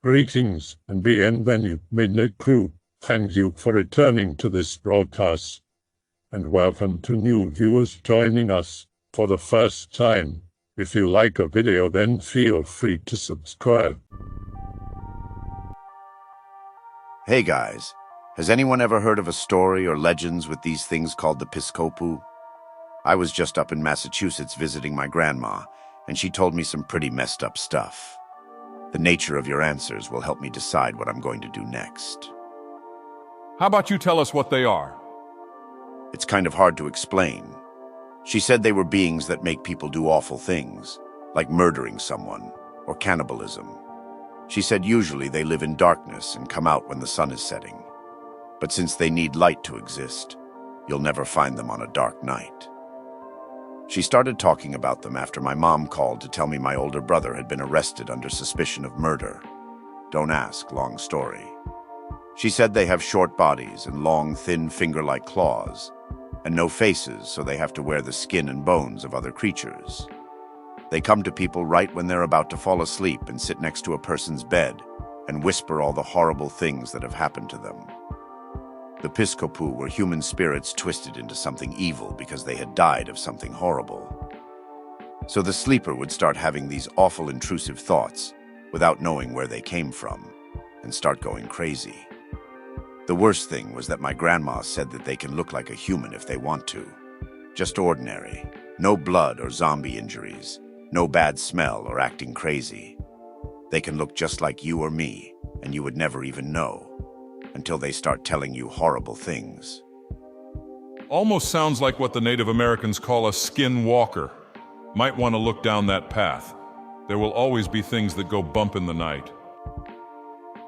Greetings and bienvenue, Midnight Crew. Thank you for returning to this broadcast, and welcome to new viewers joining us for the first time. If you like a video, then feel free to subscribe. Hey guys, has anyone ever heard of a story or legends with these things called the Piskopu? I was just up in Massachusetts visiting my grandma, and she told me some pretty messed up stuff. The nature of your answers will help me decide what I'm going to do next. How about you tell us what they are? It's kind of hard to explain. She said they were beings that make people do awful things, like murdering someone or cannibalism. She said usually they live in darkness and come out when the sun is setting. But since they need light to exist, you'll never find them on a dark night. She started talking about them after my mom called to tell me my older brother had been arrested under suspicion of murder. Don't ask, long story. She said they have short bodies and long, thin finger-like claws, and no faces, so they have to wear the skin and bones of other creatures. They come to people right when they're about to fall asleep and sit next to a person's bed and whisper all the horrible things that have happened to them. The Piskopu were human spirits twisted into something evil because they had died of something horrible. So the sleeper would start having these awful intrusive thoughts without knowing where they came from and start going crazy. The worst thing was that my grandma said that they can look like a human if they want to. Just ordinary, no blood or zombie injuries, no bad smell or acting crazy. They can look just like you or me, and you would never even know, until they start telling you horrible things. Almost sounds like what the Native Americans call a skin walker. Might want to look down that path. There will always be things that go bump in the night.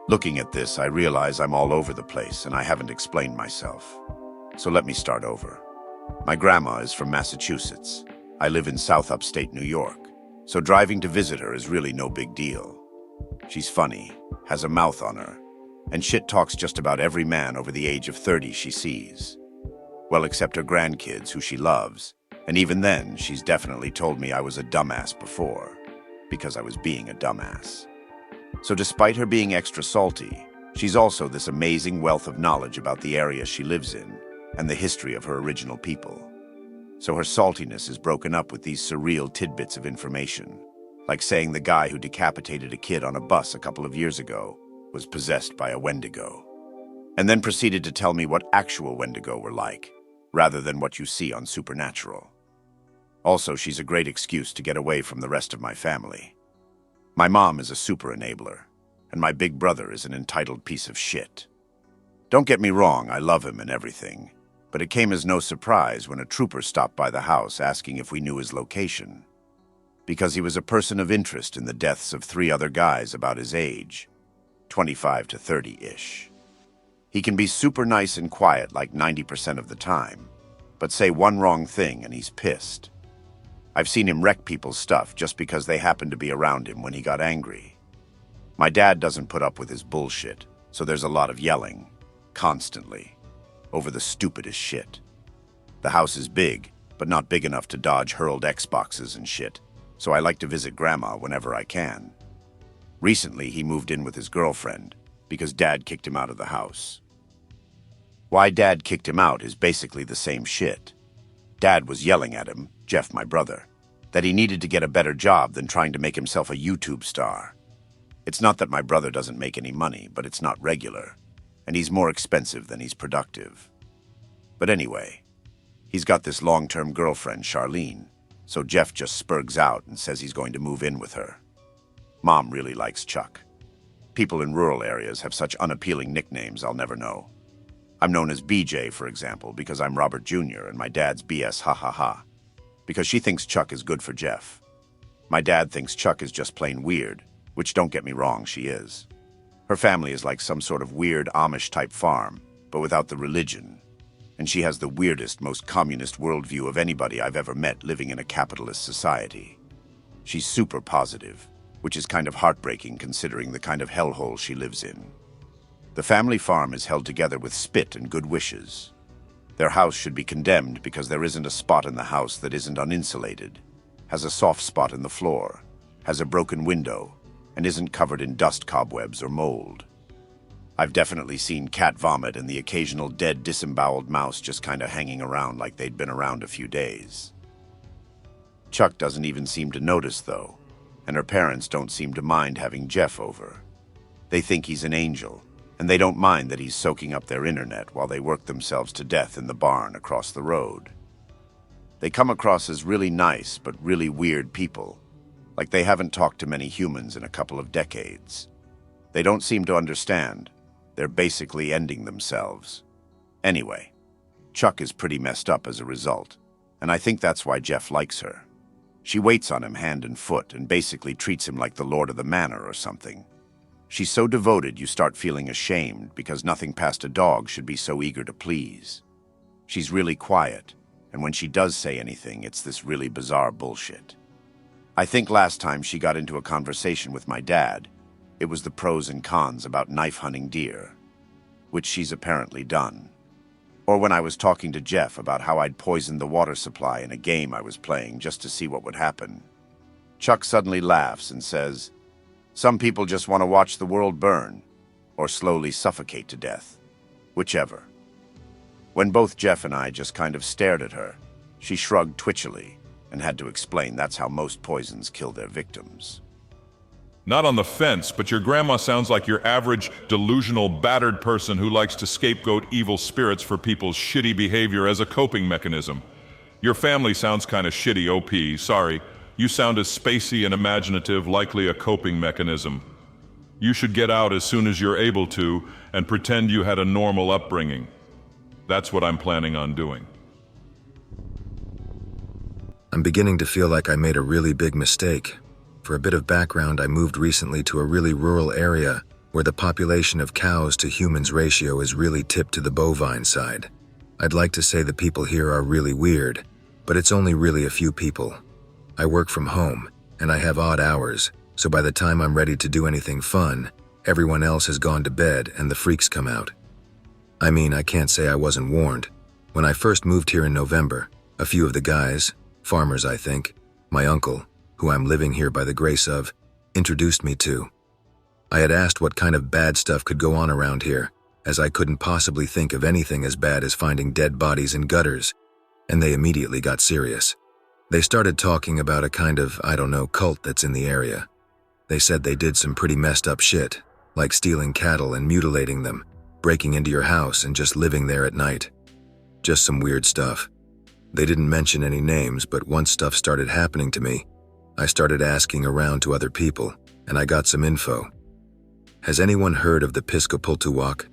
Looking at this, I realize I'm all over the place and I haven't explained myself. So let me start over. My grandma is from Massachusetts. I live in South Upstate New York, so driving to visit her is really no big deal. She's funny, has a mouth on her, and shit talks just about every man over the age of 30 she sees. Well, except her grandkids, who she loves, and even then, she's definitely told me I was a dumbass before, because I was being a dumbass. So despite her being extra salty, she's also this amazing wealth of knowledge about the area she lives in and the history of her original people. So her saltiness is broken up with these surreal tidbits of information, like saying the guy who decapitated a kid on a bus a couple of years ago was possessed by a Wendigo, and then proceeded to tell me what actual Wendigo were like, rather than what you see on Supernatural. Also, she's a great excuse to get away from the rest of my family. My mom is a super enabler, and my big brother is an entitled piece of shit. Don't get me wrong, I love him and everything, but it came as no surprise when a trooper stopped by the house asking if we knew his location, because he was a person of interest in the deaths of 3 other guys about his age, 25 to 30-ish. He can be super nice and quiet like 90% of the time, but say one wrong thing and he's pissed. I've seen him wreck people's stuff just because they happened to be around him when he got angry. My dad doesn't put up with his bullshit, so there's a lot of yelling, constantly, over the stupidest shit. The house is big, but not big enough to dodge hurled Xboxes and shit, so I like to visit Grandma whenever I can. Recently, he moved in with his girlfriend because Dad kicked him out of the house. Why Dad kicked him out is basically the same shit. Dad was yelling at him, Jeff, my brother, that he needed to get a better job than trying to make himself a YouTube star. It's not that my brother doesn't make any money, but it's not regular, and he's more expensive than he's productive. But anyway, he's got this long-term girlfriend, Charlene, so Jeff just spurgs out and says he's going to move in with her. Mom really likes Chuck. People in rural areas have such unappealing nicknames I'll never know. I'm known as BJ, for example, because I'm Robert Jr. and my dad's BS ha ha ha, because she thinks Chuck is good for Jeff. My dad thinks Chuck is just plain weird, which, don't get me wrong, she is. Her family is like some sort of weird Amish-type farm, but without the religion. And she has the weirdest, most communist worldview of anybody I've ever met living in a capitalist society. She's super positive, which is kind of heartbreaking considering the kind of hellhole she lives in. The family farm is held together with spit and good wishes. Their house should be condemned because there isn't a spot in the house that isn't uninsulated, has a soft spot in the floor, has a broken window, and isn't covered in dust cobwebs or mold. I've definitely seen cat vomit and the occasional dead disemboweled mouse just kinda hanging around like they'd been around a few days. Chuck doesn't even seem to notice, though, and her parents don't seem to mind having Jeff over. They think he's an angel, and they don't mind that he's soaking up their internet while they work themselves to death in the barn across the road. They come across as really nice but really weird people, like they haven't talked to many humans in a couple of decades. They don't seem to understand. They're basically ending themselves. Anyway, Chuck is pretty messed up as a result, and I think that's why Jeff likes her. She waits on him hand and foot and basically treats him like the lord of the manor or something. She's so devoted you start feeling ashamed because nothing past a dog should be so eager to please. She's really quiet, and when she does say anything, it's this really bizarre bullshit. I think last time she got into a conversation with my dad, it was the pros and cons about knife hunting deer, which she's apparently done. Or when I was talking to Jeff about how I'd poisoned the water supply in a game I was playing just to see what would happen. Chuck suddenly laughs and says, "Some people just want to watch the world burn, or slowly suffocate to death, whichever." When both Jeff and I just kind of stared at her, she shrugged twitchily and had to explain that's how most poisons kill their victims. Not on the fence, but your grandma sounds like your average, delusional, battered person who likes to scapegoat evil spirits for people's shitty behavior as a coping mechanism. Your family sounds kind of shitty, OP, sorry. You sound as spacey and imaginative, likely a coping mechanism. You should get out as soon as you're able to and pretend you had a normal upbringing. That's what I'm planning on doing. I'm beginning to feel like I made a really big mistake. For a bit of background, I moved recently to a really rural area where the population of cows to humans ratio is really tipped to the bovine side. I'd like to say the people here are really weird, but it's only really a few people. I work from home, and I have odd hours, so by the time I'm ready to do anything fun, everyone else has gone to bed and the freaks come out. I mean, I can't say I wasn't warned. When I first moved here in November, a few of the guys, farmers I think, my uncle, who I'm living here by the grace of, introduced me to. I had asked what kind of bad stuff could go on around here, as I couldn't possibly think of anything as bad as finding dead bodies in gutters, and they immediately got serious. They started talking about a kind of, I don't know, cult that's in the area. They said they did some pretty messed up shit, like stealing cattle and mutilating them, breaking into your house and just living there at night. Just some weird stuff. They didn't mention any names, but once stuff started happening to me, I started asking around to other people, and I got some info. Has anyone heard of the Piskopu?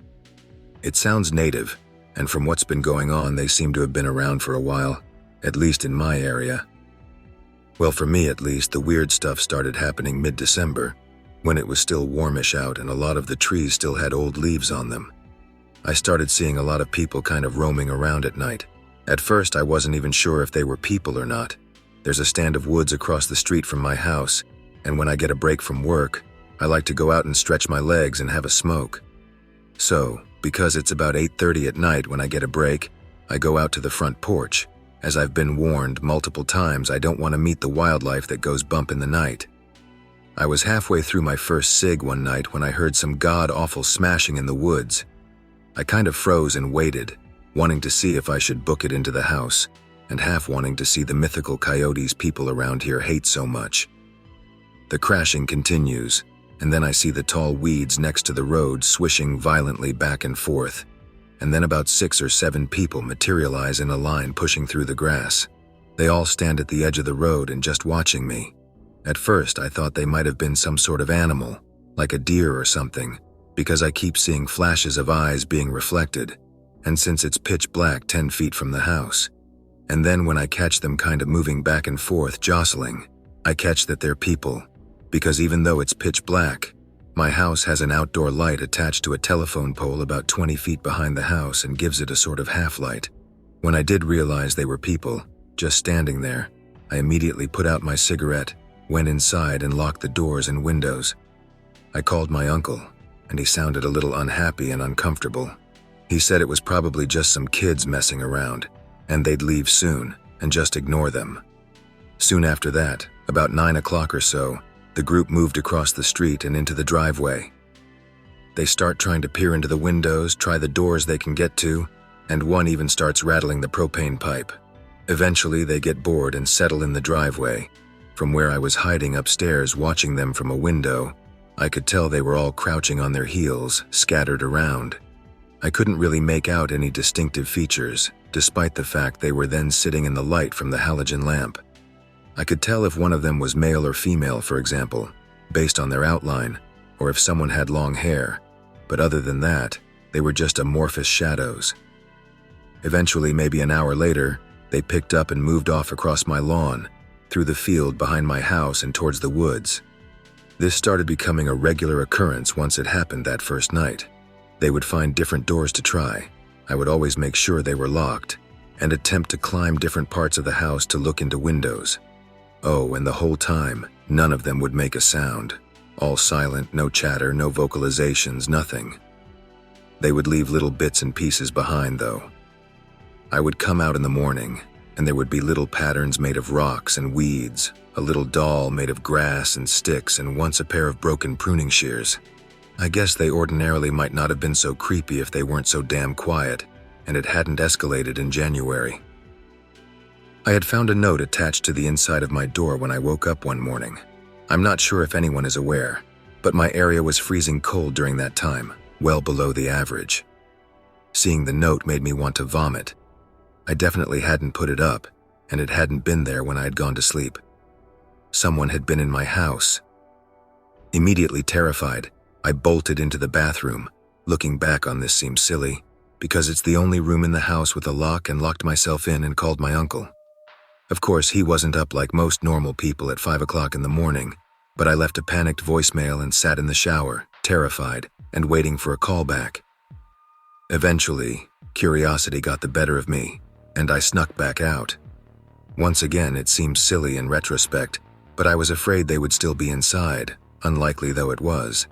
It sounds native, and from what's been going on, they seem to have been around for a while, at least in my area. Well, for me at least, the weird stuff started happening mid-December, when it was still warmish out and a lot of the trees still had old leaves on them. I started seeing a lot of people kind of roaming around at night. At first, I wasn't even sure if they were people or not. There's a stand of woods across the street from my house, and when I get a break from work, I like to go out and stretch my legs and have a smoke. So, because it's about 8:30 at night when I get a break, I go out to the front porch. As I've been warned multiple times, I don't want to meet the wildlife that goes bump in the night. I was halfway through my first cig one night when I heard some god-awful smashing in the woods. I kind of froze and waited, wanting to see if I should book it into the house, and half wanting to see the mythical coyotes people around here hate so much. The crashing continues, and then I see the tall weeds next to the road swishing violently back and forth, and then about 6 or 7 people materialize in a line pushing through the grass. They all stand at the edge of the road and just watching me. At first, I thought they might have been some sort of animal, like a deer or something, because I keep seeing flashes of eyes being reflected, and since it's pitch black 10 feet from the house. And then when I catch them kind of moving back and forth, jostling, I catch that they're people, because even though it's pitch black, my house has an outdoor light attached to a telephone pole about 20 feet behind the house and gives it a sort of half-light. When I did realize they were people, just standing there, I immediately put out my cigarette, went inside and locked the doors and windows. I called my uncle, and he sounded a little unhappy and uncomfortable. He said it was probably just some kids messing around, and they'd leave soon and just ignore them. Soon after that, about 9 o'clock or so, The group moved across the street and into the driveway. They start trying to peer into the windows, try the doors they can get to, and one even starts rattling the propane pipe. Eventually, they get bored and settle in the driveway. From where I was hiding upstairs watching them from a window, I could tell they were all crouching on their heels, scattered around. I couldn't really make out any distinctive features, despite the fact they were then sitting in the light from the halogen lamp. I could tell if one of them was male or female, for example, based on their outline, or if someone had long hair, but other than that, they were just amorphous shadows. Eventually, maybe an hour later, they picked up and moved off across my lawn, through the field behind my house and towards the woods. This started becoming a regular occurrence once it happened that first night. They would find different doors to try. I would always make sure they were locked, and attempt to climb different parts of the house to look into windows. Oh, and the whole time, none of them would make a sound. All silent, no chatter, no vocalizations, nothing. They would leave little bits and pieces behind, though. I would come out in the morning, and there would be little patterns made of rocks and weeds, a little doll made of grass and sticks, and once a pair of broken pruning shears. I guess they ordinarily might not have been so creepy if they weren't so damn quiet, and it hadn't escalated in January. I had found a note attached to the inside of my door when I woke up one morning. I'm not sure if anyone is aware, but my area was freezing cold during that time, well below the average. Seeing the note made me want to vomit. I definitely hadn't put it up, and it hadn't been there when I had gone to sleep. Someone had been in my house. Immediately terrified, I bolted into the bathroom. Looking back on this seems silly, because it's the only room in the house with a lock, and locked myself in and called my uncle. Of course, he wasn't up like most normal people at 5 o'clock in the morning, but I left a panicked voicemail and sat in the shower, terrified, and waiting for a call back. Eventually, curiosity got the better of me, and I snuck back out. Once again, it seems silly in retrospect, but I was afraid they would still be inside, unlikely though it was.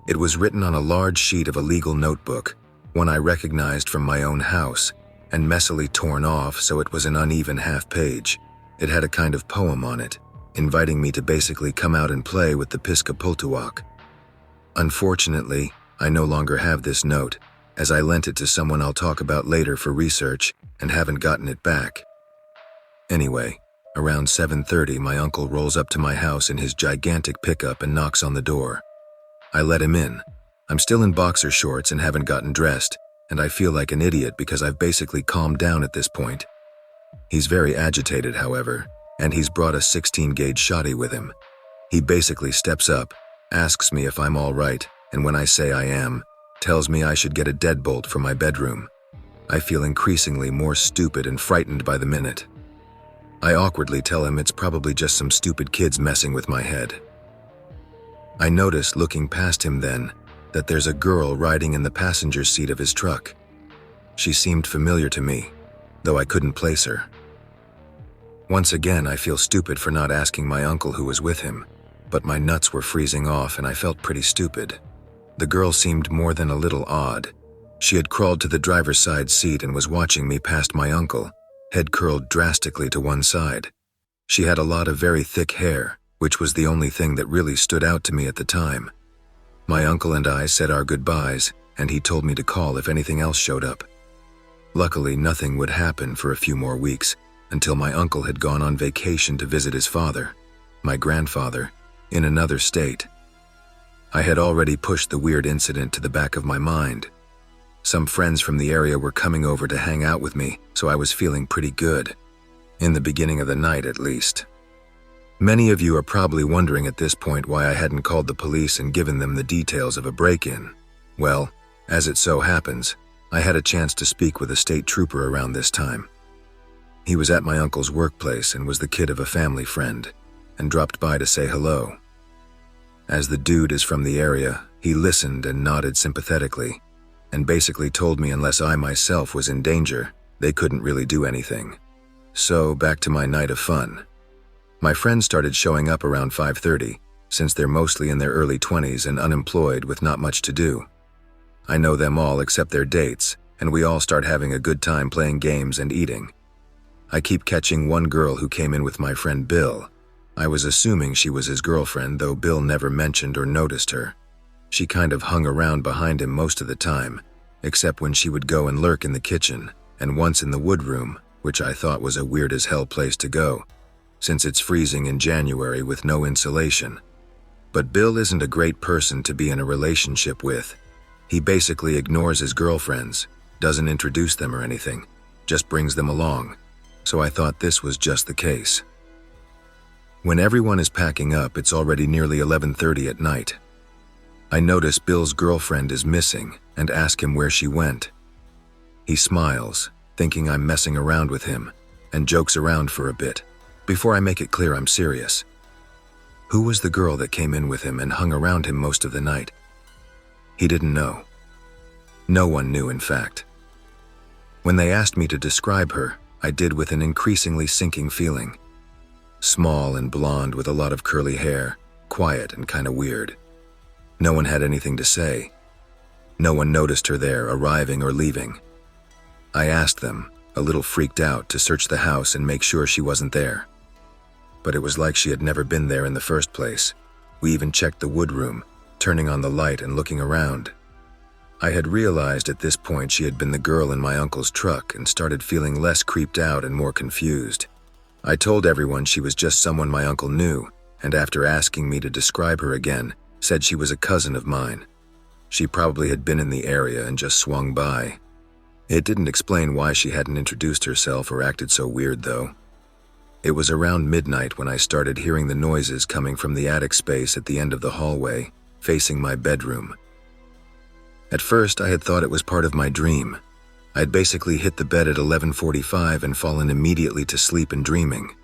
It was written on a large sheet of a legal notebook, one I recognized from my own house, and messily torn off so it was an uneven half-page. It had a kind of poem on it, inviting me to basically come out and play with the Piskopu. Unfortunately, I no longer have this note, as I lent it to someone I'll talk about later for research and haven't gotten it back. Anyway, around 7:30 my uncle rolls up to my house in his gigantic pickup and knocks on the door. I let him in. I'm still in boxer shorts and haven't gotten dressed, and I feel like an idiot because I've basically calmed down at this point. He's very agitated, however, and he's brought a 16-gauge shotty with him. He basically steps up, asks me if I'm all right, and when I say I am, tells me I should get a deadbolt for my bedroom. I feel increasingly more stupid and frightened by the minute. I awkwardly tell him it's probably just some stupid kids messing with my head. I notice, looking past him then, that there's a girl riding in the passenger seat of his truck. She seemed familiar to me, though I couldn't place her. Once again, I feel stupid for not asking my uncle who was with him, but my nuts were freezing off and I felt pretty stupid. The girl seemed more than a little odd. She had crawled to the driver's side seat and was watching me past my uncle, head curled drastically to one side. She had a lot of very thick hair, which was the only thing that really stood out to me at the time. My uncle and I said our goodbyes, and he told me to call if anything else showed up. Luckily, nothing would happen for a few more weeks, until my uncle had gone on vacation to visit his father, my grandfather, in another state. I had already pushed the weird incident to the back of my mind. Some friends from the area were coming over to hang out with me, so I was feeling pretty good. In the beginning of the night, at least. Many of you are probably wondering at this point why I hadn't called the police and given them the details of a break-in. Well, as it so happens, I had a chance to speak with a state trooper around this time. He was at my uncle's workplace and was the kid of a family friend, and dropped by to say hello. As the dude is from the area, he listened and nodded sympathetically, and basically told me unless I myself was in danger, they couldn't really do anything. So, back to my night of fun. My friends started showing up around 5:30, since they're mostly in their early 20s and unemployed with not much to do. I know them all except their dates, and we all start having a good time playing games and eating. I keep catching one girl who came in with my friend Bill. I was assuming she was his girlfriend, though Bill never mentioned or noticed her. She kind of hung around behind him most of the time, except when she would go and lurk in the kitchen, and once in the wood room, which I thought was a weird as hell place to go, since it's freezing in January with no insulation. But Bill isn't a great person to be in a relationship with. He basically ignores his girlfriends, doesn't introduce them or anything, just brings them along, so I thought this was just the case. When everyone is packing up, it's already nearly 11:30 at night. I notice Bill's girlfriend is missing and ask him where she went. He smiles, thinking I'm messing around with him, and jokes around for a bit, before I make it clear I'm serious. Who was the girl that came in with him and hung around him most of the night? He didn't know. No one knew, in fact. When they asked me to describe her, I did with an increasingly sinking feeling. Small and blonde with a lot of curly hair, quiet and kinda weird. No one had anything to say. No one noticed her there, arriving or leaving. I asked them, a little freaked out, to search the house and make sure she wasn't there. But it was like she had never been there in the first place. We even checked the wood room, turning on the light and looking around. I had realized at this point she had been the girl in my uncle's truck and started feeling less creeped out and more confused. I told everyone she was just someone my uncle knew, and after asking me to describe her again, said she was a cousin of mine. She probably had been in the area and just swung by. It didn't explain why she hadn't introduced herself or acted so weird, though. It was around midnight when I started hearing the noises coming from the attic space at the end of the hallway, facing my bedroom. At first, I had thought it was part of my dream. I'd basically hit the bed at 11:45 and fallen immediately to sleep and dreaming.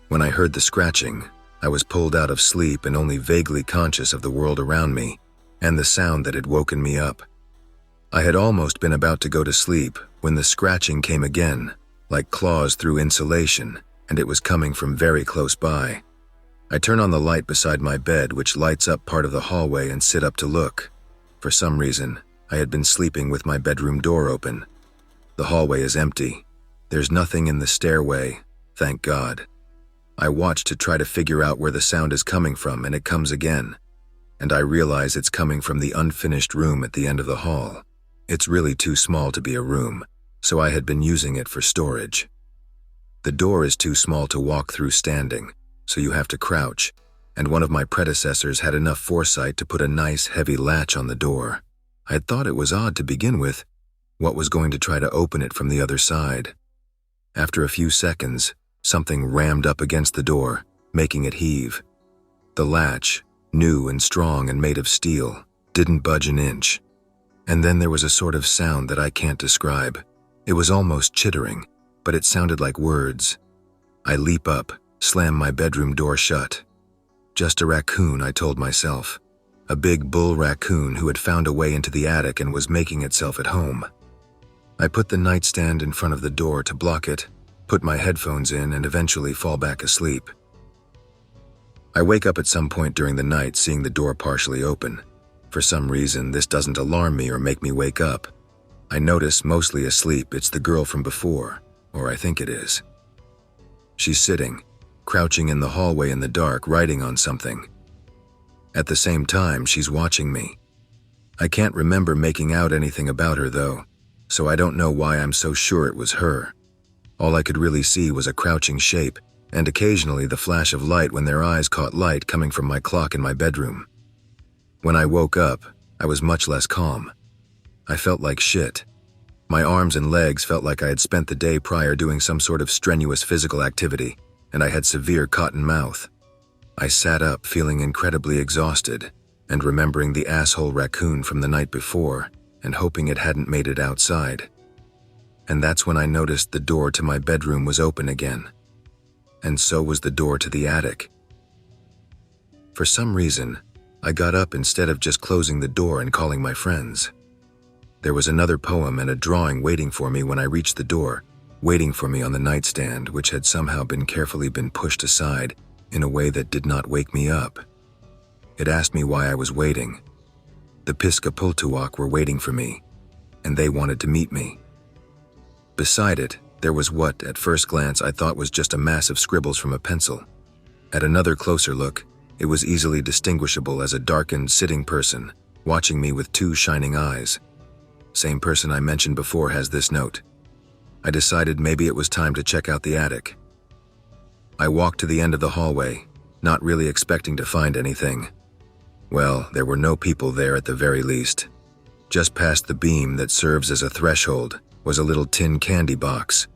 When I heard the scratching, I was pulled out of sleep and only vaguely conscious of the world around me and the sound that had woken me up. I had almost been about to go to sleep when the scratching came again, like claws through insulation, and it was coming from very close by. I turn on the light beside my bed, which lights up part of the hallway, and sit up to look. For some reason, I had been sleeping with my bedroom door open. The hallway is empty. There's nothing in the stairway, thank God. I watch to try to figure out where the sound is coming from, and it comes again. And I realize it's coming from the unfinished room at the end of the hall. It's really too small to be a room, so I had been using it for storage. The door is too small to walk through standing, so you have to crouch, and one of my predecessors had enough foresight to put a nice, heavy latch on the door. I had thought it was odd to begin with. What was going to try to open it from the other side? After a few seconds, something rammed up against the door, making it heave. The latch, new and strong and made of steel, didn't budge an inch. And then there was a sort of sound that I can't describe. It was almost chittering, but it sounded like words. I leap up, slam my bedroom door shut. Just a raccoon, I told myself. A big bull raccoon who had found a way into the attic and was making itself at home. I put the nightstand in front of the door to block it, put my headphones in, and eventually fall back asleep. I wake up at some point during the night seeing the door partially open. For some reason, this doesn't alarm me or make me wake up. I notice, mostly asleep, it's the girl from before, or I think it is. She's sitting, crouching in the hallway in the dark, writing on something. At the same time, she's watching me. I can't remember making out anything about her, though, so I don't know why I'm so sure it was her. All I could really see was a crouching shape, and occasionally the flash of light when their eyes caught light coming from my clock in my bedroom. When I woke up, I was much less calm. I felt like shit. My arms and legs felt like I had spent the day prior doing some sort of strenuous physical activity, and I had severe cotton mouth. I sat up feeling incredibly exhausted, and remembering the asshole raccoon from the night before, and hoping it hadn't made it outside. And that's when I noticed the door to my bedroom was open again. And so was the door to the attic. For some reason, I got up instead of just closing the door and calling my friends. There was another poem and a drawing waiting for me when I reached the door, waiting for me on the nightstand, which had somehow been carefully pushed aside in a way that did not wake me up. It asked me why I was waiting. The Piskopu were waiting for me, and they wanted to meet me. Beside it, there was what, at first glance, I thought was just a mass of scribbles from a pencil. At another closer look, it was easily distinguishable as a darkened sitting person, watching me with two shining eyes. Same person I mentioned before has this note. I decided maybe it was time to check out the attic. I walked to the end of the hallway, not really expecting to find anything. Well, there were no people there at the very least. Just past the beam that serves as a threshold was a little tin candy box.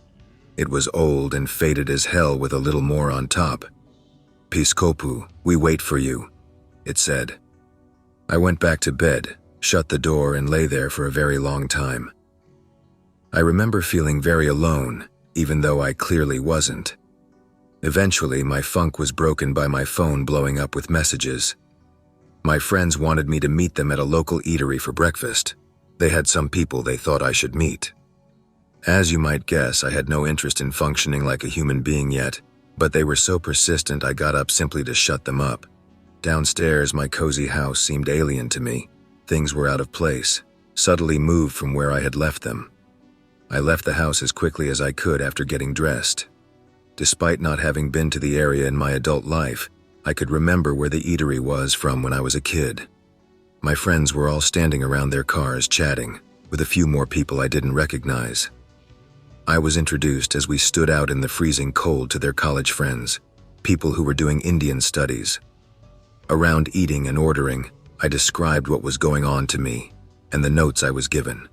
It was old and faded as hell with a little more on top. "Piskopu, we wait for you," it said. I went back to bed, shut the door, and lay there for a very long time. I remember feeling very alone, even though I clearly wasn't. Eventually, my funk was broken by my phone blowing up with messages. My friends wanted me to meet them at a local eatery for breakfast. They had some people they thought I should meet. As you might guess, I had no interest in functioning like a human being yet, but they were so persistent I got up simply to shut them up. Downstairs, my cozy house seemed alien to me. Things were out of place, subtly moved from where I had left them. I left the house as quickly as I could after getting dressed. Despite not having been to the area in my adult life, I could remember where the eatery was from when I was a kid. My friends were all standing around their cars chatting, with a few more people I didn't recognize. I was introduced as we stood out in the freezing cold to their college friends, people who were doing Indian studies. Around eating and ordering, I described what was going on to me and the notes I was given.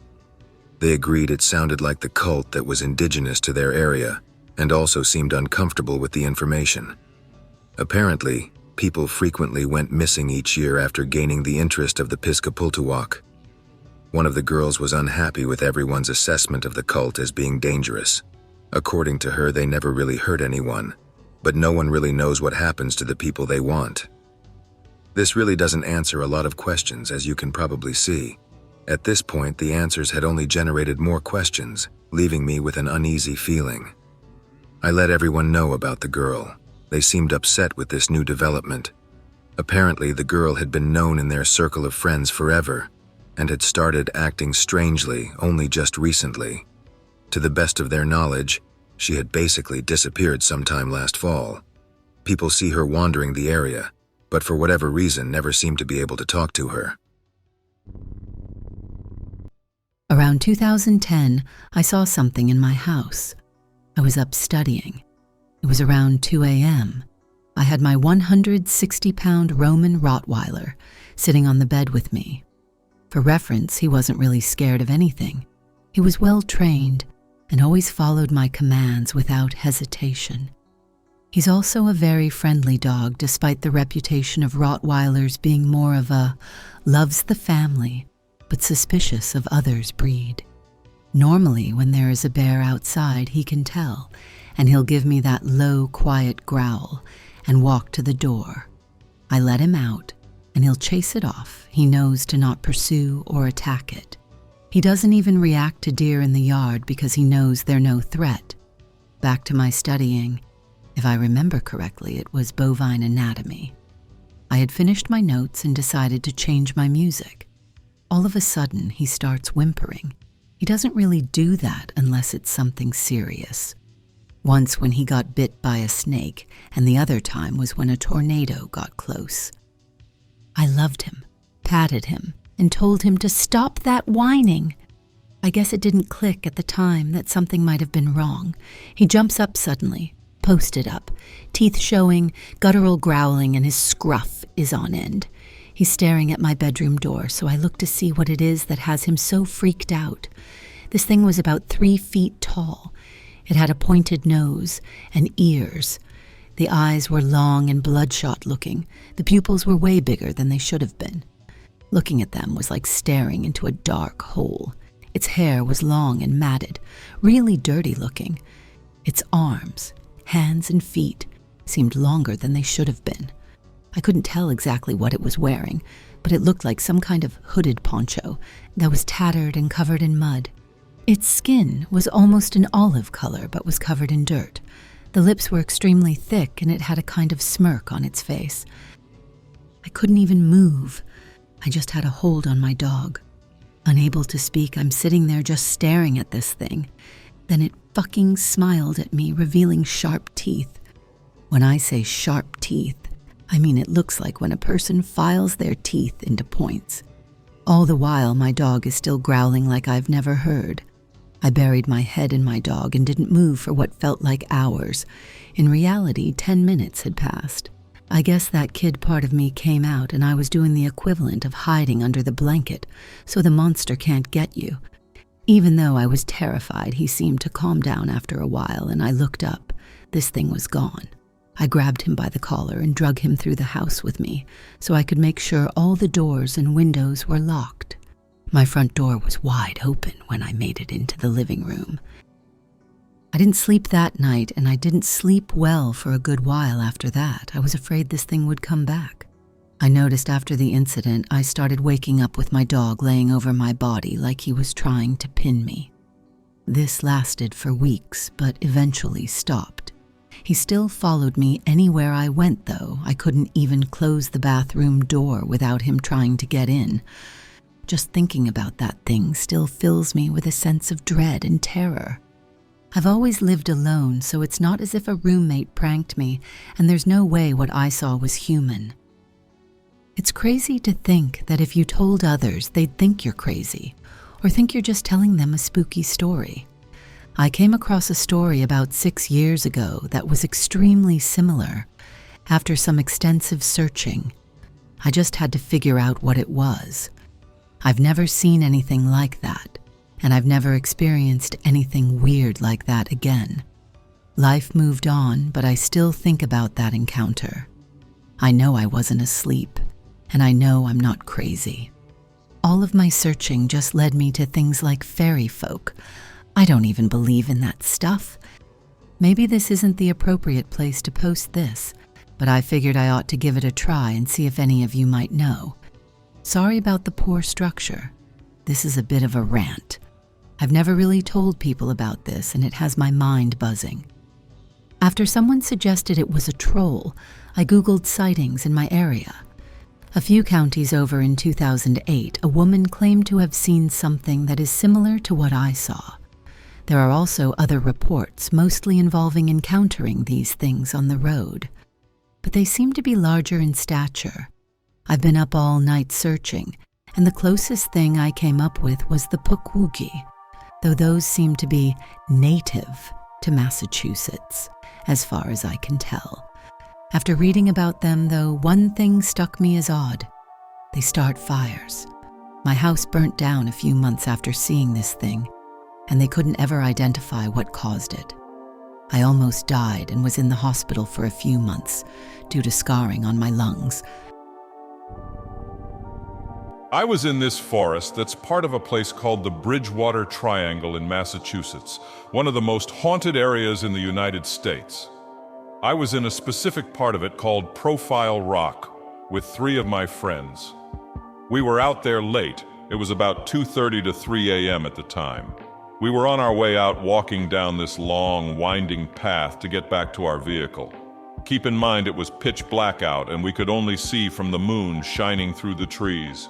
They agreed it sounded like the cult that was indigenous to their area and also seemed uncomfortable with the information. Apparently, people frequently went missing each year after gaining the interest of the Piskopu. One of the girls was unhappy with everyone's assessment of the cult as being dangerous. According to her, they never really hurt anyone, but no one really knows what happens to the people they want. This really doesn't answer a lot of questions, as you can probably see. At this point, the answers had only generated more questions, leaving me with an uneasy feeling. I let everyone know about the girl. They seemed upset with this new development. Apparently, the girl had been known in their circle of friends forever, and had started acting strangely only just recently. To the best of their knowledge, she had basically disappeared sometime last fall. People see her wandering the area, but for whatever reason never seem to be able to talk to her. Around 2010, I saw something in my house. I was up studying. It was around 2 a.m. I had my 160-pound Roman Rottweiler sitting on the bed with me. For reference, he wasn't really scared of anything. He was well trained and always followed my commands without hesitation. He's also a very friendly dog, despite the reputation of Rottweilers being more of a loves the family, but suspicious of others' breed. Normally, when there is a bear outside, he can tell, and he'll give me that low, quiet growl and walk to the door. I let him out, and he'll chase it off. He knows to not pursue or attack it. He doesn't even react to deer in the yard because he knows they're no threat. Back to my studying. If I remember correctly, it was bovine anatomy. I had finished my notes and decided to change my music. All of a sudden, he starts whimpering. He doesn't really do that unless it's something serious. Once when he got bit by a snake, and the other time was when a tornado got close. I loved him, patted him, and told him to stop that whining. I guess it didn't click at the time that something might have been wrong. He jumps up suddenly, posted up, teeth showing, guttural growling, and his scruff is on end. He's staring at my bedroom door, so I look to see what it is that has him so freaked out. This thing was about 3 feet tall. It had a pointed nose and ears. The eyes were long and bloodshot looking. The pupils were way bigger than they should have been. Looking at them was like staring into a dark hole. Its hair was long and matted, really dirty looking. Its arms, hands, and feet seemed longer than they should have been. I couldn't tell exactly what it was wearing, but it looked like some kind of hooded poncho that was tattered and covered in mud. Its skin was almost an olive color, but was covered in dirt. The lips were extremely thick, and it had a kind of smirk on its face. I couldn't even move. I just had a hold on my dog. Unable to speak, I'm sitting there just staring at this thing. Then it fucking smiled at me, revealing sharp teeth. When I say sharp teeth, I mean it looks like when a person files their teeth into points. All the while, my dog is still growling like I've never heard. I buried my head in my dog and didn't move for what felt like hours. In reality, 10 minutes had passed. I guess that kid part of me came out and I was doing the equivalent of hiding under the blanket so the monster can't get you. Even though I was terrified, he seemed to calm down after a while and I looked up. This thing was gone. I grabbed him by the collar and drug him through the house with me so I could make sure all the doors and windows were locked. My front door was wide open when I made it into the living room. I didn't sleep that night, and I didn't sleep well for a good while after that. I was afraid this thing would come back. I noticed after the incident, I started waking up with my dog laying over my body like he was trying to pin me. This lasted for weeks, but eventually stopped. He still followed me anywhere I went, though. I couldn't even close the bathroom door without him trying to get in. Just thinking about that thing still fills me with a sense of dread and terror. I've always lived alone, so it's not as if a roommate pranked me, and there's no way what I saw was human. It's crazy to think that if you told others, they'd think you're crazy, or think you're just telling them a spooky story. I came across a story about 6 years ago that was extremely similar. After some extensive searching, I just had to figure out what it was. I've never seen anything like that, and I've never experienced anything weird like that again. Life moved on, but I still think about that encounter. I know I wasn't asleep, and I know I'm not crazy. All of my searching just led me to things like fairy folk. I don't even believe in that stuff. Maybe this isn't the appropriate place to post this, but I figured I ought to give it a try and see if any of you might know. Sorry about the poor structure. This is a bit of a rant. I've never really told people about this, and it has my mind buzzing. After someone suggested it was a troll, I Googled sightings in my area. A few counties over in 2008, a woman claimed to have seen something that is similar to what I saw. There are also other reports, mostly involving encountering these things on the road. But they seem to be larger in stature. I've been up all night searching, and the closest thing I came up with was the Passamaquoddy, though those seem to be native to Massachusetts, as far as I can tell. After reading about them, though, one thing struck me as odd. They start fires. My house burnt down a few months after seeing this thing, and they couldn't ever identify what caused it. I almost died and was in the hospital for a few months due to scarring on my lungs. I was in this forest that's part of a place called the Bridgewater Triangle in Massachusetts, one of the most haunted areas in the United States. I was in a specific part of it called Profile Rock with 3 of my friends. We were out there late. It was about 2:30 to 3 a.m. at the time. We were on our way out walking down this long, winding path to get back to our vehicle. Keep in mind it was pitch black out and we could only see from the moon shining through the trees.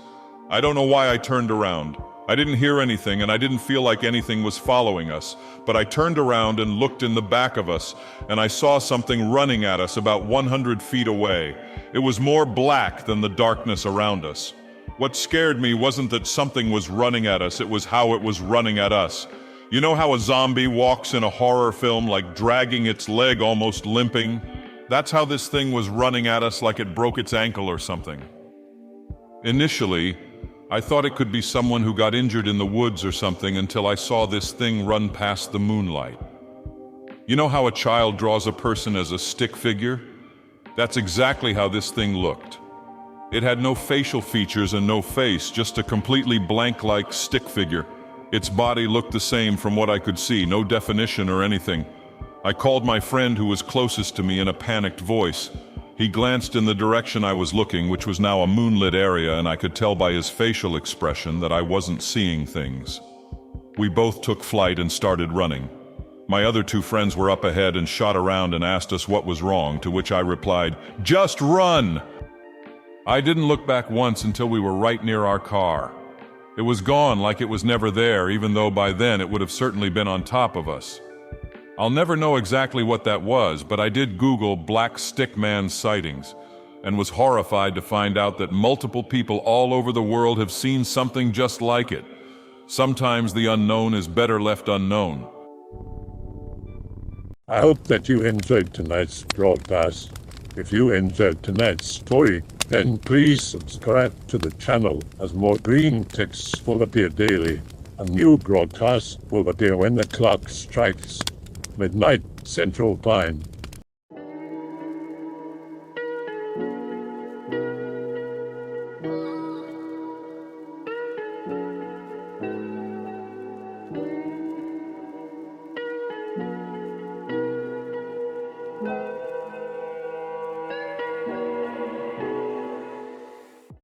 I don't know why I turned around. I didn't hear anything and I didn't feel like anything was following us, but I turned around and looked in the back of us and I saw something running at us about 100 feet away. It was more black than the darkness around us. What scared me wasn't that something was running at us, it was how it was running at us. You know how a zombie walks in a horror film, like dragging its leg, almost limping? That's how this thing was running at us, like it broke its ankle or something. Initially, I thought it could be someone who got injured in the woods or something until I saw this thing run past the moonlight. You know how a child draws a person as a stick figure? That's exactly how this thing looked. It had no facial features and no face, just a completely blank-like stick figure. Its body looked the same from what I could see, no definition or anything. I called my friend who was closest to me in a panicked voice. He glanced in the direction I was looking, which was now a moonlit area, and I could tell by his facial expression that I wasn't seeing things. We both took flight and started running. My other 2 friends were up ahead and shot around and asked us what was wrong, to which I replied, "Just run!" I didn't look back once until we were right near our car. It was gone like it was never there, even though by then it would have certainly been on top of us. I'll never know exactly what that was, but I did Google Black Stickman sightings and was horrified to find out that multiple people all over the world have seen something just like it. Sometimes the unknown is better left unknown. I hope that you enjoyed tonight's broadcast. If you enjoyed tonight's story, then please subscribe to the channel as more Greentext will appear daily. A new broadcast will appear when the clock strikes midnight Central Time.